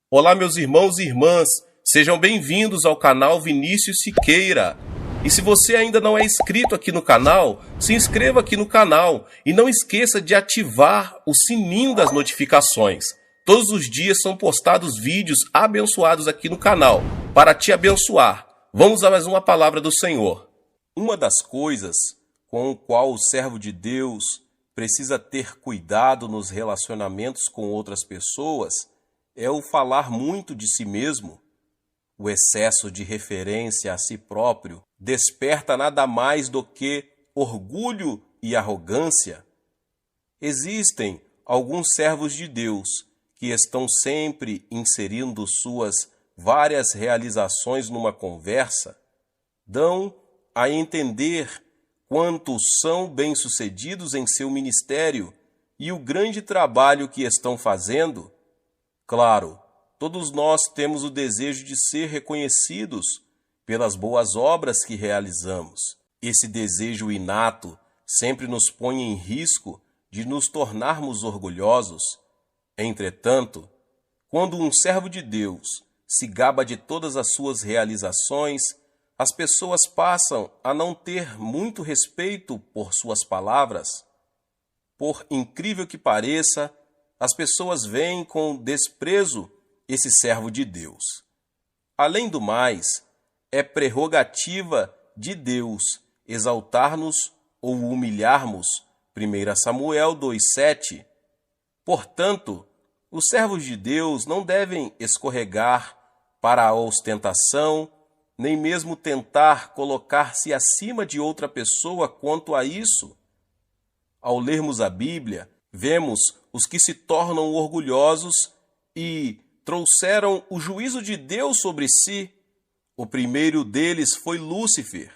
Olá, meus irmãos e irmãs, sejam bem-vindos ao canal Vinícius Siqueira. E se você ainda não é inscrito aqui no canal, se inscreva aqui no canal e não esqueça de ativar o sininho das notificações. Todos os dias são postados vídeos abençoados aqui no canal, para te abençoar. Vamos a mais uma palavra do Senhor. Uma das coisas com o qual o servo de Deus precisa ter cuidado nos relacionamentos com outras pessoas é o falar muito de si mesmo. O excesso de referência a si próprio desperta nada mais do que orgulho e arrogância. Existem alguns servos de Deus que estão sempre inserindo suas várias realizações numa conversa, dão a entender quanto são bem-sucedidos em seu ministério e o grande trabalho que estão fazendo. Claro, todos nós temos o desejo de ser reconhecidos pelas boas obras que realizamos. Esse desejo inato sempre nos põe em risco de nos tornarmos orgulhosos. Entretanto, quando um servo de Deus se gaba de todas as suas realizações, as pessoas passam a não ter muito respeito por suas palavras. Por incrível que pareça, as pessoas veem com desprezo esse servo de Deus. Além do mais, é prerrogativa de Deus exaltar-nos ou humilharmos. 1 Samuel 2,7. Portanto, os servos de Deus não devem escorregar para a ostentação, nem mesmo tentar colocar-se acima de outra pessoa quanto a isso. Ao lermos a Bíblia, vemos os que se tornam orgulhosos e trouxeram o juízo de Deus sobre si. O primeiro deles foi Lúcifer.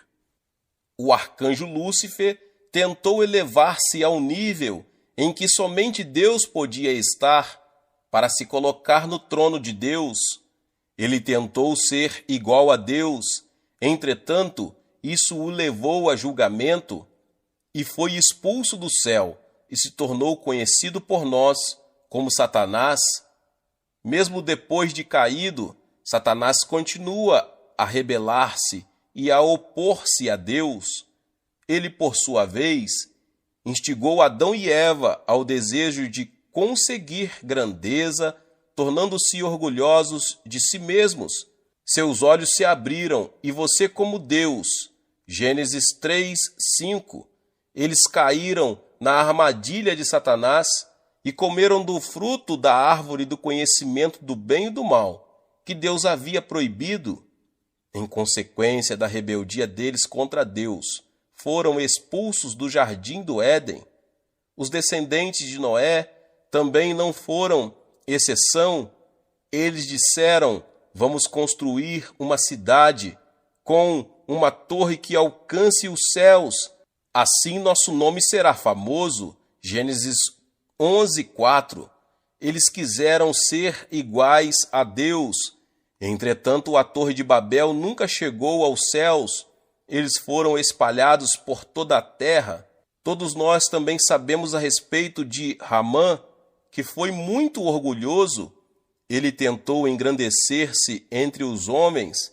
O arcanjo Lúcifer tentou elevar-se ao nível em que somente Deus podia estar para se colocar no trono de Deus. Ele tentou ser igual a Deus, entretanto, isso o levou a julgamento e foi expulso do céu e se tornou conhecido por nós como Satanás. Mesmo depois de caído, Satanás continua a rebelar-se e a opor-se a Deus. Ele, por sua vez, instigou Adão e Eva ao desejo de conseguir grandeza, tornando-se orgulhosos de si mesmos. Seus olhos se abriram e você como Deus. Gênesis 3:5. Eles caíram na armadilha de Satanás e comeram do fruto da árvore do conhecimento do bem e do mal, que Deus havia proibido. Em consequência da rebeldia deles contra Deus, foram expulsos do jardim do Éden. Os descendentes de Noé também não foram exceção. Eles disseram: vamos construir uma cidade com uma torre que alcance os céus. Assim nosso nome será famoso. Gênesis 11:4. Eles quiseram ser iguais a Deus. Entretanto, a Torre de Babel nunca chegou aos céus. Eles foram espalhados por toda a terra. Todos nós também sabemos a respeito de Ramã, que foi muito orgulhoso. Ele tentou engrandecer-se entre os homens.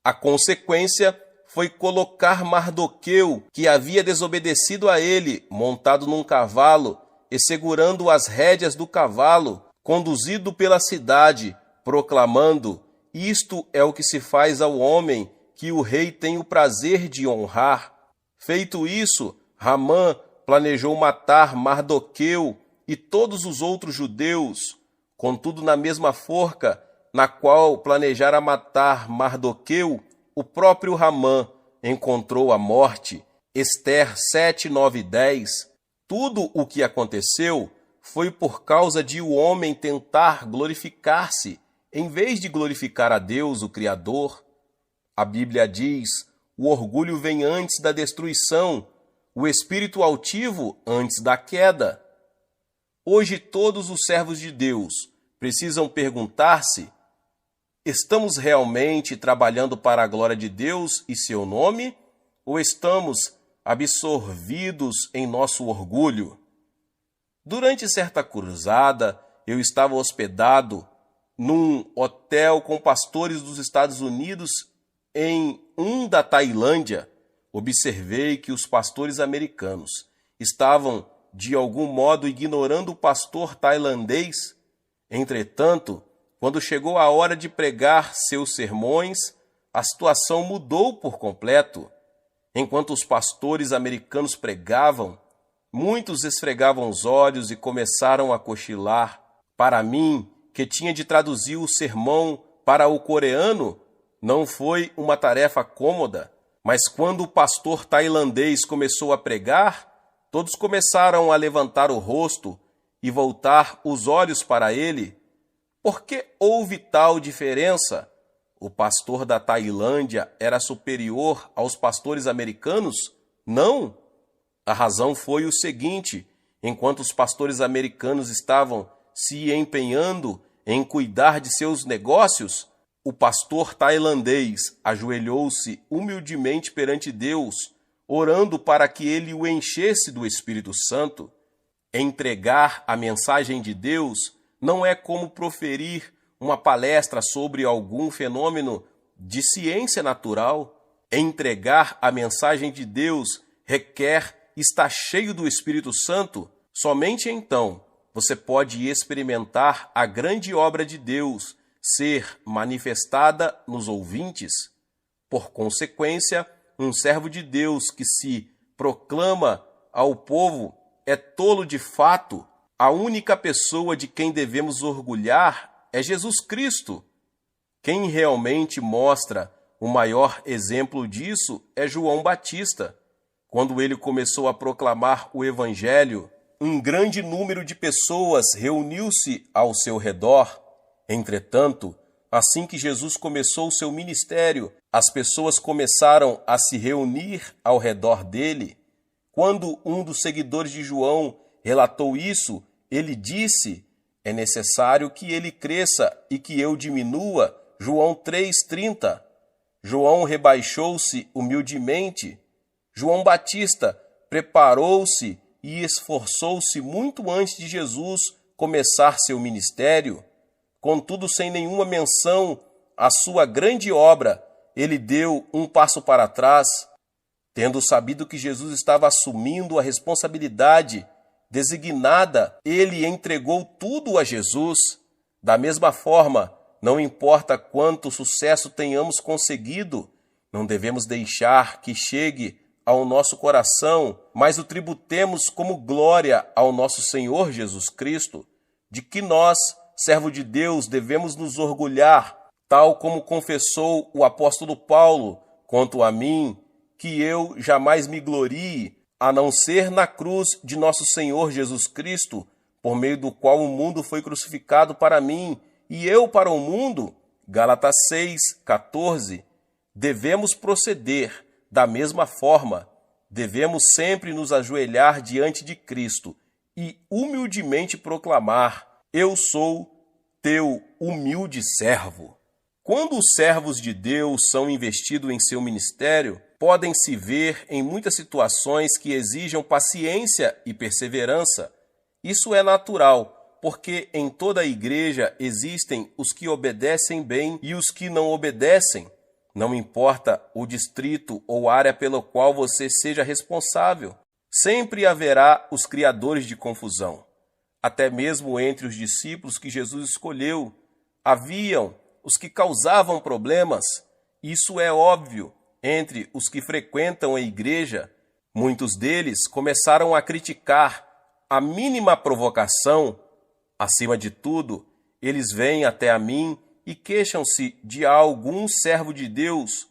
A consequência foi colocar Mardoqueu, que havia desobedecido a ele, montado num cavalo e segurando as rédeas do cavalo, conduzido pela cidade, proclamando: isto é o que se faz ao homem que o rei tem o prazer de honrar. Feito isso, Ramã planejou matar Mardoqueu e todos os outros judeus. Contudo, na mesma forca na qual planejara matar Mardoqueu, o próprio Ramã encontrou a morte. Ester 7, 9 e 10. Tudo o que aconteceu foi por causa de o homem tentar glorificar-se, em vez de glorificar a Deus, o Criador. A Bíblia diz: o orgulho vem antes da destruição, o espírito altivo antes da queda. Hoje todos os servos de Deus precisam perguntar-se: estamos realmente trabalhando para a glória de Deus e seu nome? Ou estamos absorvidos em nosso orgulho? Durante certa cruzada, eu estava hospedado num hotel com pastores dos Estados Unidos em da Tailândia, observei que os pastores americanos estavam, de algum modo, ignorando o pastor tailandês. Entretanto, quando chegou a hora de pregar seus sermões, a situação mudou por completo. Enquanto os pastores americanos pregavam, muitos esfregavam os olhos e começaram a cochilar. Para mim, que tinha de traduzir o sermão para o coreano, não foi uma tarefa cômoda, mas quando o pastor tailandês começou a pregar, todos começaram a levantar o rosto e voltar os olhos para ele. Por que houve tal diferença? O pastor da Tailândia era superior aos pastores americanos? Não. A razão foi o seguinte: enquanto os pastores americanos estavam se empenhando em cuidar de seus negócios, o pastor tailandês ajoelhou-se humildemente perante Deus, orando para que ele o enchesse do Espírito Santo. Entregar a mensagem de Deus não é como proferir uma palestra sobre algum fenômeno de ciência natural. Entregar a mensagem de Deus requer estar cheio do Espírito Santo. Somente então você pode experimentar a grande obra de Deus ser manifestada nos ouvintes. Por consequência, um servo de Deus que se proclama ao povo é tolo de fato. A única pessoa de quem devemos orgulhar é Jesus Cristo. Quem realmente mostra o maior exemplo disso é João Batista. Quando ele começou a proclamar o Evangelho, um grande número de pessoas reuniu-se ao seu redor. Entretanto, assim que Jesus começou o seu ministério, as pessoas começaram a se reunir ao redor dele. Quando um dos seguidores de João relatou isso, ele disse: é necessário que ele cresça e que eu diminua. João 3,30. João rebaixou-se humildemente. João Batista preparou-se e esforçou-se muito antes de Jesus começar seu ministério. Contudo, sem nenhuma menção à sua grande obra, ele deu um passo para trás. Tendo sabido que Jesus estava assumindo a responsabilidade designada, ele entregou tudo a Jesus. Da mesma forma, não importa quanto sucesso tenhamos conseguido, não devemos deixar que chegue ao nosso coração, mas o tributemos como glória ao nosso Senhor Jesus Cristo, de que nós, servo de Deus, devemos nos orgulhar, tal como confessou o apóstolo Paulo: quanto a mim, que eu jamais me glorie, a não ser na cruz de nosso Senhor Jesus Cristo, por meio do qual o mundo foi crucificado para mim, e eu para o mundo. Gálatas 6,14. Devemos proceder da mesma forma. Devemos sempre nos ajoelhar diante de Cristo e humildemente proclamar: eu sou teu humilde servo. Quando os servos de Deus são investidos em seu ministério, podem se ver em muitas situações que exijam paciência e perseverança. Isso é natural, porque em toda a igreja existem os que obedecem bem e os que não obedecem. Não importa o distrito ou área pelo qual você seja responsável, sempre haverá os criadores de confusão. Até mesmo entre os discípulos que Jesus escolheu, haviam os que causavam problemas. Isso é óbvio entre os que frequentam a igreja. Muitos deles começaram a criticar a mínima provocação. Acima de tudo, eles vêm até a mim e queixam-se de algum servo de Deus,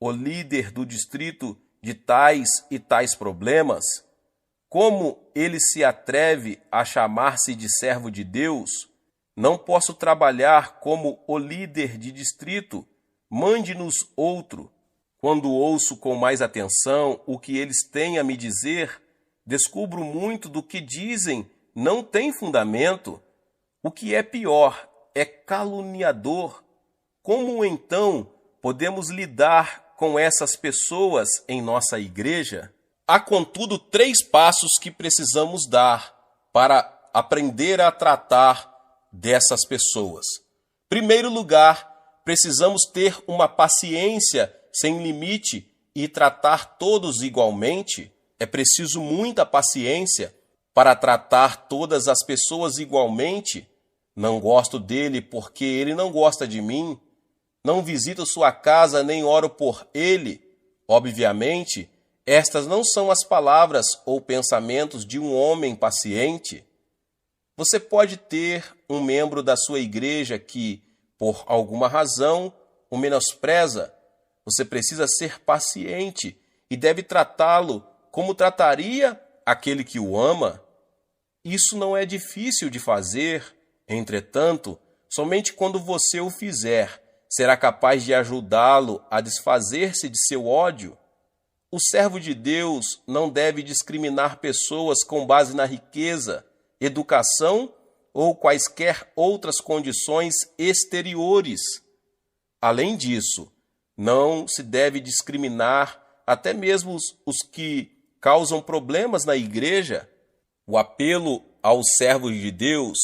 o líder do distrito, de tais e tais problemas. Como ele se atreve a chamar-se de servo de Deus? Não posso trabalhar como o líder de distrito. Mande-nos outro. Quando ouço com mais atenção o que eles têm a me dizer, descubro muito do que dizem não tem fundamento. O que é pior, é caluniador. Como então podemos lidar com essas pessoas em nossa igreja? Há, contudo, 3 passos que precisamos dar para aprender a tratar dessas pessoas. Primeiro lugar, precisamos ter uma paciência sem limite e tratar todos igualmente. É preciso muita paciência para tratar todas as pessoas igualmente. Não gosto dele porque ele não gosta de mim. Não visito sua casa nem oro por ele. Obviamente, estas não são as palavras ou pensamentos de um homem paciente. Você pode ter um membro da sua igreja que, por alguma razão, o menospreza. Você precisa ser paciente e deve tratá-lo como trataria aquele que o ama. Isso não é difícil de fazer. Entretanto, somente quando você o fizer, será capaz de ajudá-lo a desfazer-se de seu ódio. O servo de Deus não deve discriminar pessoas com base na riqueza, educação ou quaisquer outras condições exteriores. Além disso, não se deve discriminar até mesmo os que causam problemas na igreja. O apelo aos servos de Deus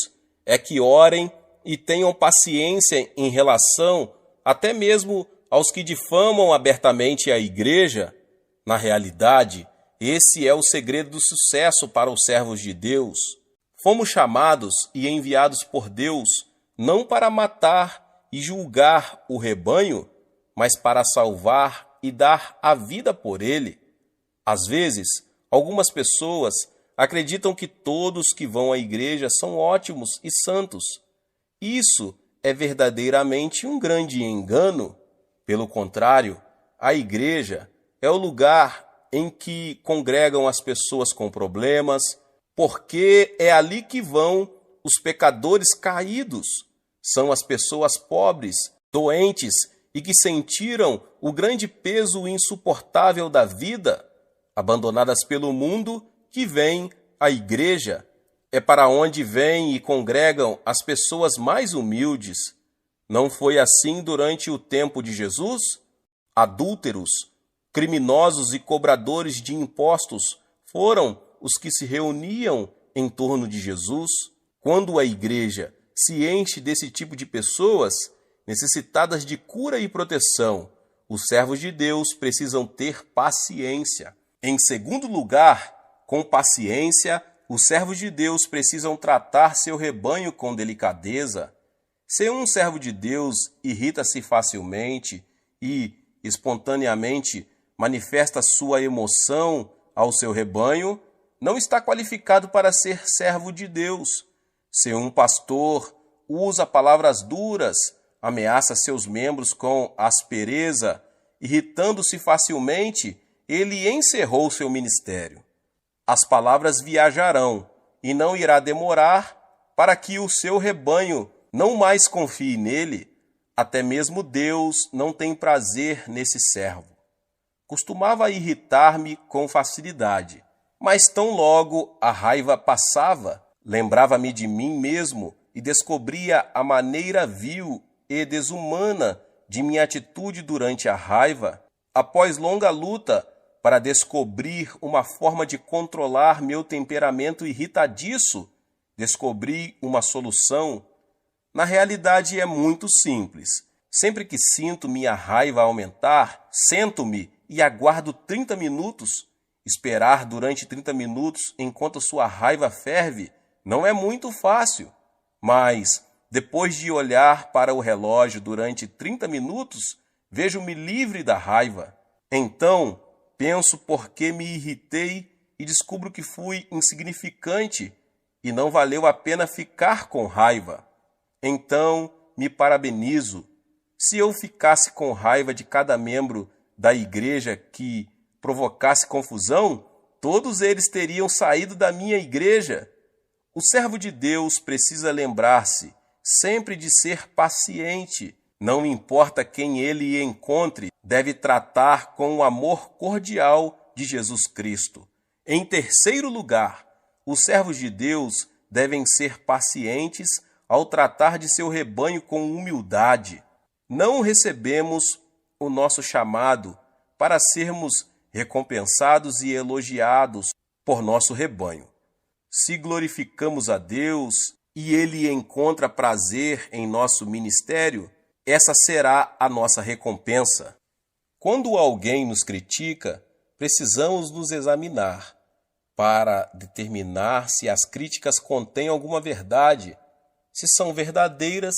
é que orem e tenham paciência em relação até mesmo aos que difamam abertamente a igreja. Na realidade, esse é o segredo do sucesso para os servos de Deus. Fomos chamados e enviados por Deus não para matar e julgar o rebanho, mas para salvar e dar a vida por ele. Às vezes, algumas pessoas acreditam que todos que vão à igreja são ótimos e santos. Isso é verdadeiramente um grande engano. Pelo contrário, a igreja é o lugar em que congregam as pessoas com problemas, porque é ali que vão os pecadores caídos. São as pessoas pobres, doentes e que sentiram o grande peso insuportável da vida, abandonadas pelo mundo, que vêm à igreja. É para onde vêm e congregam as pessoas mais humildes. Não foi assim durante o tempo de Jesus? Adúlteros, criminosos e cobradores de impostos foram os que se reuniam em torno de Jesus. Quando a igreja se enche desse tipo de pessoas, necessitadas de cura e proteção, os servos de Deus precisam ter paciência. Em segundo lugar, com paciência, os servos de Deus precisam tratar seu rebanho com delicadeza. Se um servo de Deus irrita-se facilmente e, espontaneamente, manifesta sua emoção ao seu rebanho, não está qualificado para ser servo de Deus. Se um pastor usa palavras duras, ameaça seus membros com aspereza, irritando-se facilmente, ele encerrou seu ministério. As palavras viajarão e não irá demorar para que o seu rebanho não mais confie nele. Até mesmo Deus não tem prazer nesse servo. Costumava irritar-me com facilidade, mas tão logo a raiva passava, lembrava-me de mim mesmo e descobria a maneira vil e desumana de minha atitude durante a raiva. Após longa luta para descobrir uma forma de controlar meu temperamento irritadiço, descobri uma solução. Na realidade é muito simples. Sempre que sinto minha raiva aumentar, sento-me e aguardo 30 minutos. Esperar durante 30 minutos enquanto sua raiva ferve não é muito fácil, mas depois de olhar para o relógio durante 30 minutos, vejo-me livre da raiva. Então, penso por que me irritei e descubro que fui insignificante e não valeu a pena ficar com raiva. Então, me parabenizo. Se eu ficasse com raiva de cada membro da igreja que provocasse confusão, todos eles teriam saído da minha igreja. O servo de Deus precisa lembrar-se sempre de ser paciente. Não importa quem ele encontre, deve tratar com o amor cordial de Jesus Cristo. Em terceiro lugar, os servos de Deus devem ser pacientes ao tratar de seu rebanho com humildade. Não recebemos o nosso chamado para sermos recompensados e elogiados por nosso rebanho. Se glorificamos a Deus e ele encontra prazer em nosso ministério, essa será a nossa recompensa. Quando alguém nos critica, precisamos nos examinar para determinar se as críticas contêm alguma verdade. Se são verdadeiras,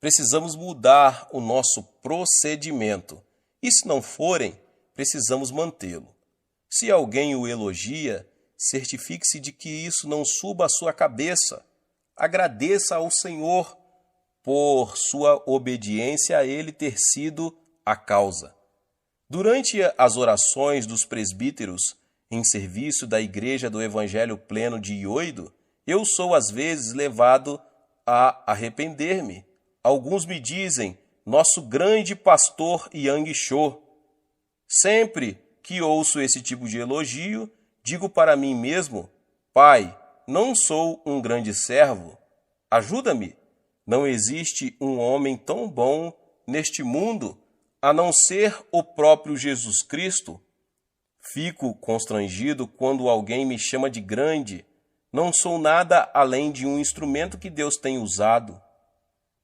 precisamos mudar o nosso procedimento. E se não forem, precisamos mantê-lo. Se alguém o elogia, certifique-se de que isso não suba à sua cabeça. Agradeça ao Senhor por sua obediência a Ele ter sido a causa. Durante as orações dos presbíteros em serviço da Igreja do Evangelho Pleno de Ioido, eu sou às vezes levado a arrepender-me. Alguns me dizem, nosso grande pastor Yang Cho. Sempre que ouço esse tipo de elogio, digo para mim mesmo, Pai, não sou um grande servo. Ajuda-me. Não existe um homem tão bom neste mundo, a não ser o próprio Jesus Cristo. Fico constrangido quando alguém me chama de grande. Não sou nada além de um instrumento que Deus tem usado.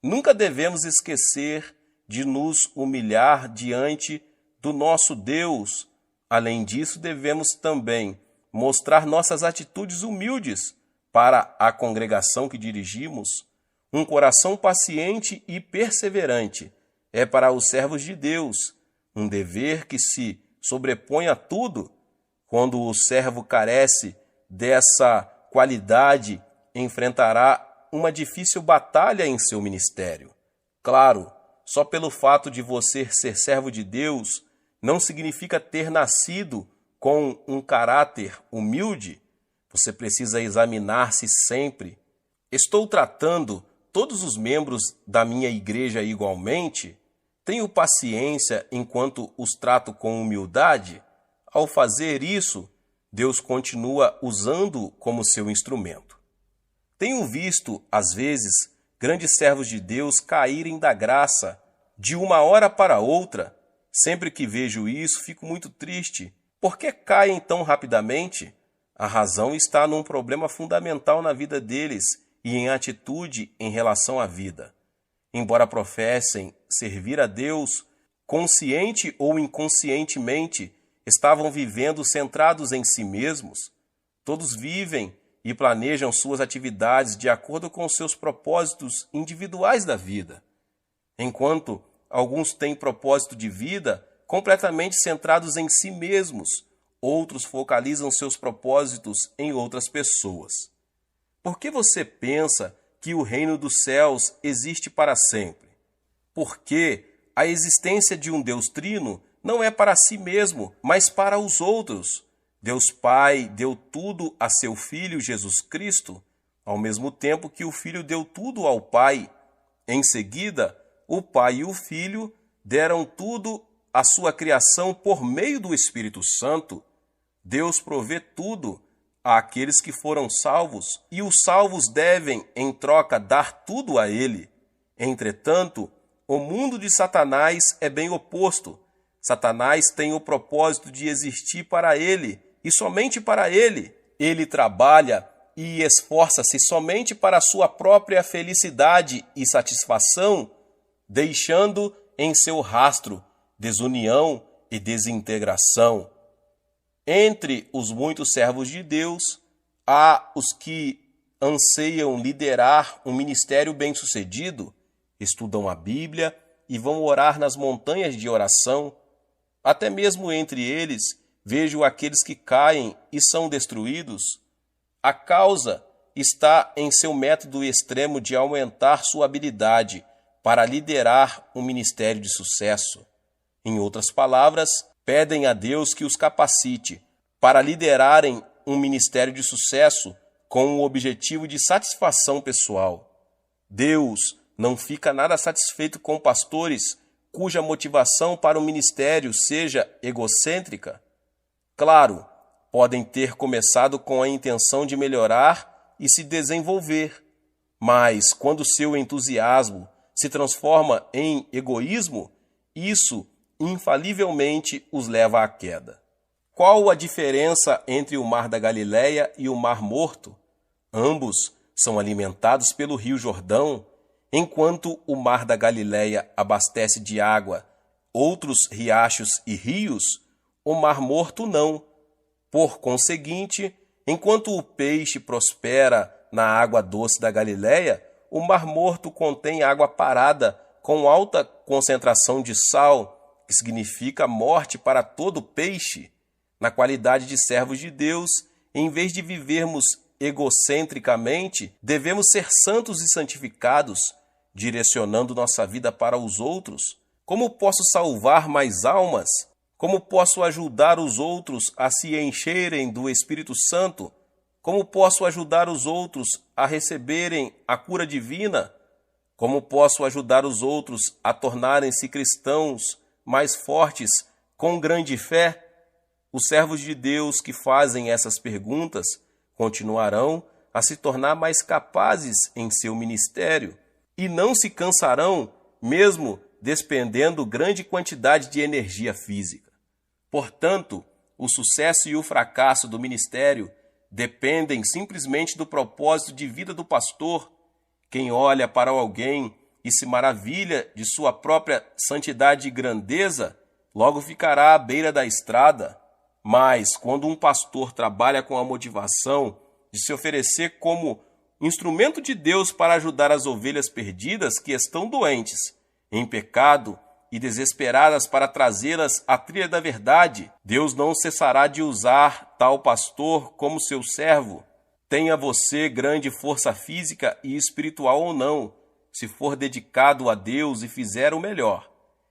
Nunca devemos esquecer de nos humilhar diante do nosso Deus. Além disso, devemos também mostrar nossas atitudes humildes para a congregação que dirigimos. Um coração paciente e perseverante é para os servos de Deus um dever que se sobrepõe a tudo. Quando o servo carece dessa qualidade, enfrentará uma difícil batalha em seu ministério. Claro, só pelo fato de você ser servo de Deus não significa ter nascido com um caráter humilde. Você precisa examinar-se sempre. Estou tratando todos os membros da minha igreja igualmente? Tenho paciência enquanto os trato com humildade? Ao fazer isso, Deus continua usando como seu instrumento. Tenho visto, às vezes, grandes servos de Deus caírem da graça de uma hora para outra. Sempre que vejo isso, fico muito triste. Por que caem tão rapidamente? A razão está num problema fundamental na vida deles e em atitude em relação à vida. Embora professem servir a Deus, consciente ou inconscientemente, estavam vivendo centrados em si mesmos. Todos vivem e planejam suas atividades de acordo com seus propósitos individuais da vida, enquanto alguns têm propósito de vida completamente centrados em si mesmos, outros focalizam seus propósitos em outras pessoas. Por que você pensa que o reino dos céus existe para sempre? Porque a existência de um Deus trino não é para si mesmo, mas para os outros. Deus Pai deu tudo a seu Filho Jesus Cristo, ao mesmo tempo que o Filho deu tudo ao Pai. Em seguida, o Pai e o Filho deram tudo à sua criação por meio do Espírito Santo. Deus provê tudo àqueles que foram salvos, e os salvos devem, em troca, dar tudo a Ele. Entretanto, o mundo de Satanás é bem oposto. Satanás tem o propósito de existir para ele, e somente para ele. Ele trabalha e esforça-se somente para a sua própria felicidade e satisfação, deixando em seu rastro desunião e desintegração. Entre os muitos servos de Deus, há os que anseiam liderar um ministério bem-sucedido, estudam a Bíblia e vão orar nas montanhas de oração. Até mesmo entre eles, vejo aqueles que caem e são destruídos. A causa está em seu método extremo de aumentar sua habilidade para liderar um ministério de sucesso. Em outras palavras, pedem a Deus que os capacite para liderarem um ministério de sucesso com o objetivo de satisfação pessoal. Deus não fica nada satisfeito com pastores cuja motivação para o ministério seja egocêntrica. Claro, podem ter começado com a intenção de melhorar e se desenvolver, mas quando seu entusiasmo se transforma em egoísmo, isso infalivelmente os leva à queda. Qual a diferença entre o Mar da Galileia e o Mar Morto? Ambos são alimentados pelo rio Jordão, enquanto o mar da Galileia abastece de água outros riachos e rios, o Mar Morto não. Por conseguinte, enquanto o peixe prospera na água doce da Galileia, o Mar Morto contém água parada com alta concentração de sal, que significa morte para todo peixe. Na qualidade de servos de Deus, em vez de vivermos egocentricamente, devemos ser santos e santificados, direcionando nossa vida para os outros. Como posso salvar mais almas? Como posso ajudar os outros a se encherem do Espírito Santo? Como posso ajudar os outros a receberem a cura divina? Como posso ajudar os outros a tornarem-se cristãos mais fortes com grande fé? Os servos de Deus que fazem essas perguntas continuarão a se tornar mais capazes em seu ministério e não se cansarão, mesmo despendendo grande quantidade de energia física. Portanto, o sucesso e o fracasso do ministério dependem simplesmente do propósito de vida do pastor. Quem olha para alguém e se maravilha de sua própria santidade e grandeza, logo ficará à beira da estrada. Mas, quando um pastor trabalha com a motivação de se oferecer como instrumento de Deus para ajudar as ovelhas perdidas que estão doentes, em pecado e desesperadas para trazê-las à trilha da verdade, Deus não cessará de usar tal pastor como seu servo. Tenha você grande força física e espiritual ou não, se for dedicado a Deus e fizer o melhor,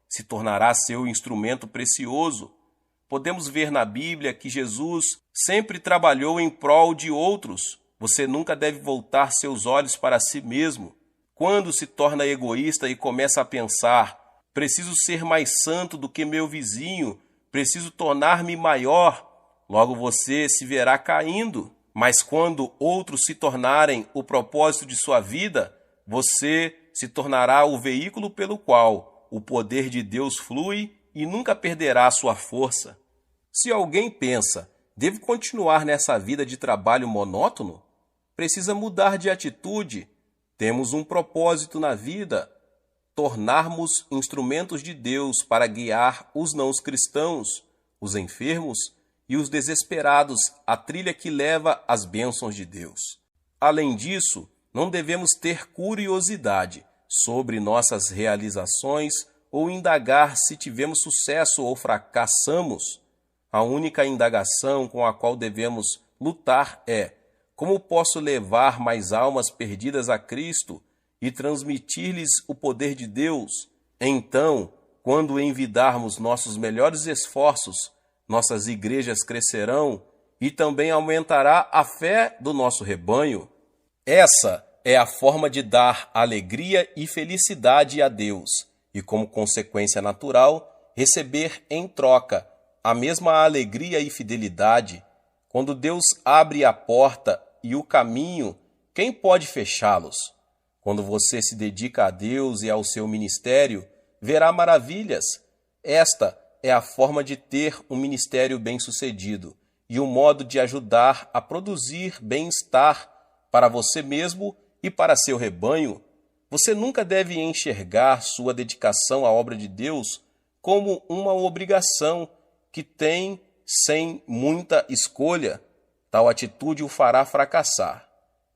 se tornará seu instrumento precioso. Podemos ver na Bíblia que Jesus sempre trabalhou em prol de outros. Você nunca deve voltar seus olhos para si mesmo. Quando se torna egoísta e começa a pensar: preciso ser mais santo do que meu vizinho, preciso tornar-me maior, logo você se verá caindo. Mas quando outros se tornarem o propósito de sua vida, você se tornará o veículo pelo qual o poder de Deus flui e nunca perderá sua força. Se alguém pensa: devo continuar nessa vida de trabalho monótono, precisa mudar de atitude. Temos um propósito na vida: tornarmos instrumentos de Deus para guiar os não cristãos, os enfermos e os desesperados à trilha que leva às bênçãos de Deus. Além disso, não devemos ter curiosidade sobre nossas realizações ou indagar se tivemos sucesso ou fracassamos. A única indagação com a qual devemos lutar é: como posso levar mais almas perdidas a Cristo e transmitir-lhes o poder de Deus? Então, quando envidarmos nossos melhores esforços, nossas igrejas crescerão e também aumentará a fé do nosso rebanho. Essa é a forma de dar alegria e felicidade a Deus e, como consequência natural, receber em troca a mesma alegria e fidelidade. Quando Deus abre a porta e o caminho, quem pode fechá-los? Quando você se dedica a Deus e ao seu ministério, verá maravilhas. Esta é a forma de ter um ministério bem-sucedido e um modo de ajudar a produzir bem-estar para você mesmo e para seu rebanho. Você nunca deve enxergar sua dedicação à obra de Deus como uma obrigação que tem sem muita escolha. Tal atitude o fará fracassar.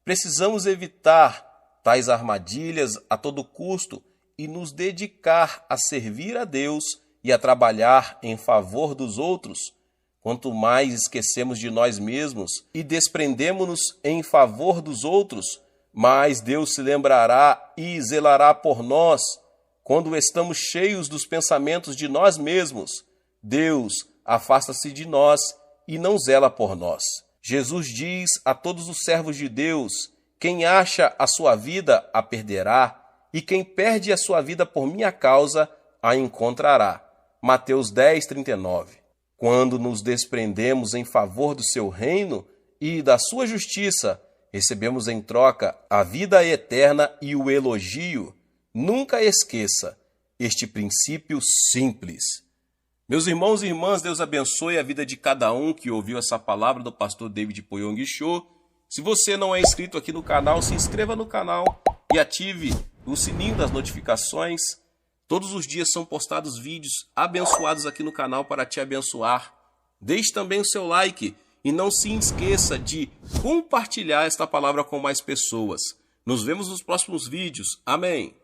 Precisamos evitar tais armadilhas a todo custo e nos dedicar a servir a Deus e a trabalhar em favor dos outros. Quanto mais esquecemos de nós mesmos e desprendemos-nos em favor dos outros, mais Deus se lembrará e zelará por nós. Quando estamos cheios dos pensamentos de nós mesmos, Deus afasta-se de nós e não zela por nós. Jesus diz a todos os servos de Deus: quem acha a sua vida a perderá, e quem perde a sua vida por minha causa a encontrará. Mateus 10:39. Quando nos desprendemos em favor do seu reino e da sua justiça, recebemos em troca a vida eterna e o elogio. Nunca esqueça este princípio simples. Meus irmãos e irmãs, Deus abençoe a vida de cada um que ouviu essa palavra do pastor David Poyong Cho. Se você não é inscrito aqui no canal, se inscreva no canal e ative o sininho das notificações. Todos os dias são postados vídeos abençoados aqui no canal para te abençoar. Deixe também o seu like e não se esqueça de compartilhar esta palavra com mais pessoas. Nos vemos nos próximos vídeos. Amém.